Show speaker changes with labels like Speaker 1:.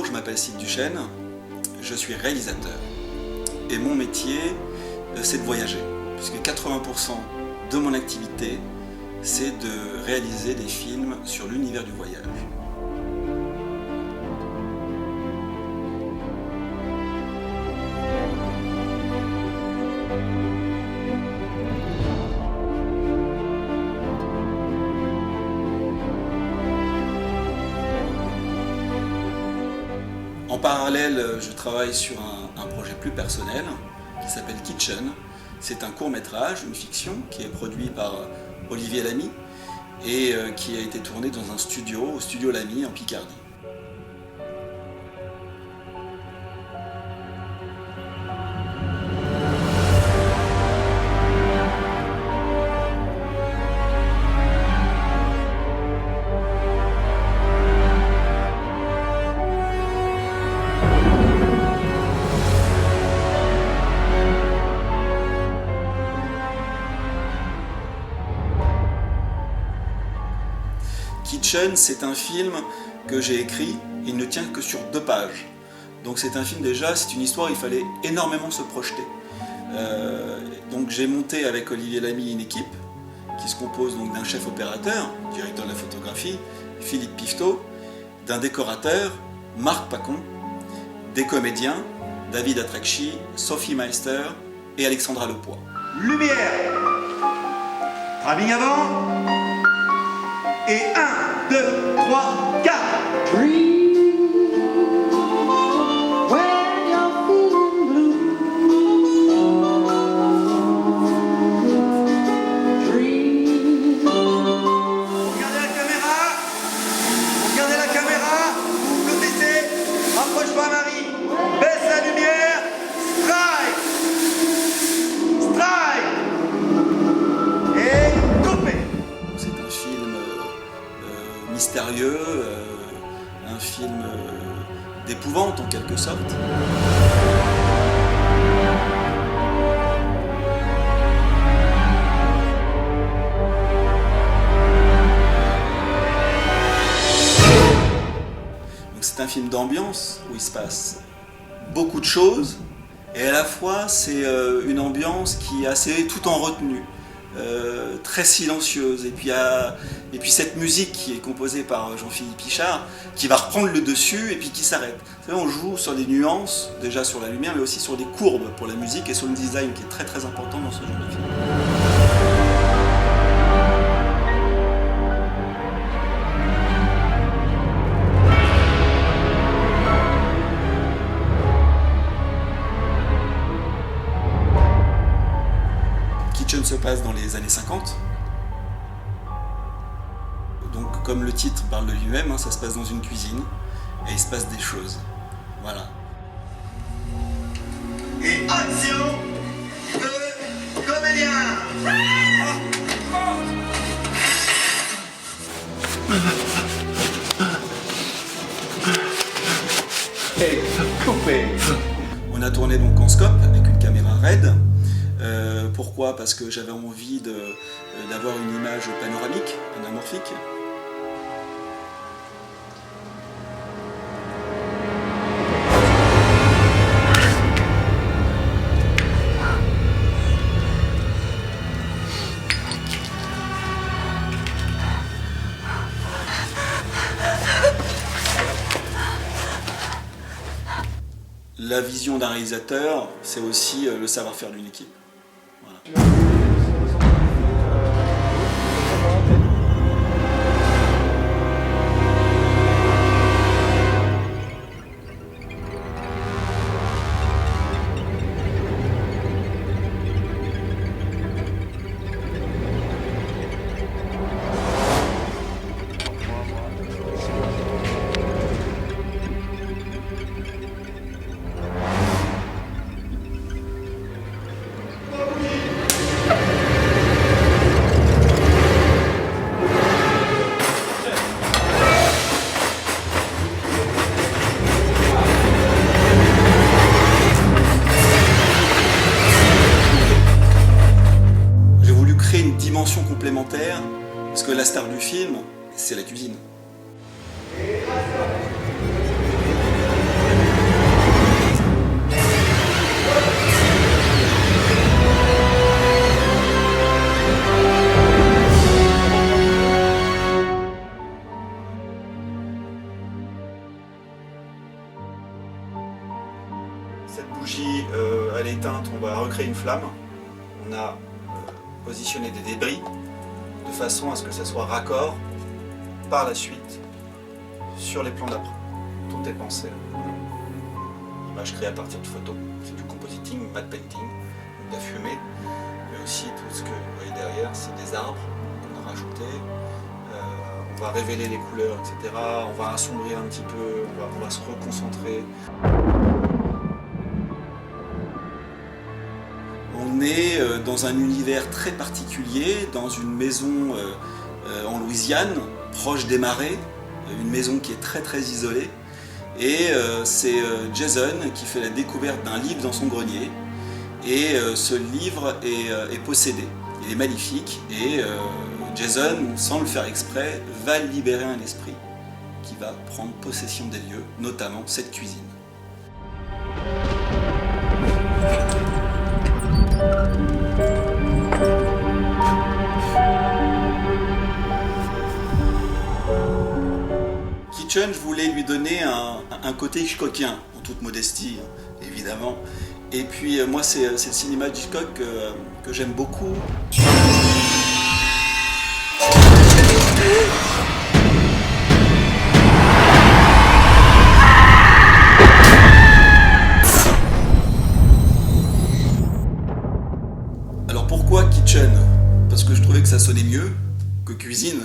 Speaker 1: Bonjour, je m'appelle Sylve Duchesne, je suis réalisateur et mon métier c'est de voyager puisque 80% de mon activité c'est de réaliser des films sur l'univers du voyage. En parallèle, je travaille sur un projet plus personnel qui s'appelle Kitchen. C'est un court-métrage, une fiction, qui est produit par Olivier Lamy et qui a été tourné dans un studio, au studio Lamy en Picardie. Kitchen, c'est un film que j'ai écrit, il ne tient que sur 2 pages. Donc c'est un film déjà, c'est une histoire, il fallait énormément se projeter. Donc j'ai monté avec Olivier Lamy une équipe qui se compose donc d'un chef opérateur, directeur de la photographie, Philippe Pifteau, d'un décorateur, Marc Pacon, des comédiens, David Atrakchi, Sophie Meister et Alexandra Lepoix.
Speaker 2: Lumière. Travelling avant. Et 1, 2, 3, 4.
Speaker 1: Mystérieux, un film d'épouvante en quelque sorte. C'est un film d'ambiance où il se passe beaucoup de choses et à la fois c'est une ambiance qui est assez tout en retenue. Très silencieuse et puis cette musique qui est composée par Jean-Philippe Pichard qui va reprendre le dessus et puis qui s'arrête. On joue sur des nuances, déjà sur la lumière mais aussi sur des courbes pour la musique et sur le design qui est très très important dans ce genre de film. Kitchen se passe dans les années 50. Donc comme le titre parle de lui-même, ça se passe dans une cuisine et il se passe des choses. Voilà.
Speaker 2: Et action de comédien. Et coupé.
Speaker 1: On a tourné donc en scope avec une caméra RED. Pourquoi ? Parce que j'avais envie d'avoir une image panoramique, anamorphique. La vision d'un réalisateur, c'est aussi le savoir-faire d'une équipe. Voilà. complémentaire, parce que la star du film, c'est la cuisine. flammes, on a positionné des débris de façon à ce que ça soit raccord par la suite sur les plans d'après. Tout est pensé. L'image créée à partir de photos, c'est du compositing, matte painting, donc de la fumée, mais aussi tout ce que vous voyez derrière, c'est des arbres qu'on a rajoutés. On va révéler les couleurs, etc. On va assombrir un petit peu, on va se reconcentrer. On est dans un univers très particulier, dans une maison en Louisiane, proche des marais, une maison qui est très très isolée. Et c'est Jason qui fait la découverte d'un livre dans son grenier. Et ce livre est possédé. Il est magnifique et Jason, sans le faire exprès, va libérer un esprit qui va prendre possession des lieux, notamment cette cuisine. Kitchen, je voulais lui donner un côté Hitchcockien, en toute modestie, évidemment. Et puis moi, c'est le cinéma d'Hitchcock que j'aime beaucoup. Alors pourquoi Kitchen? Parce que je trouvais que ça sonnait mieux que cuisine.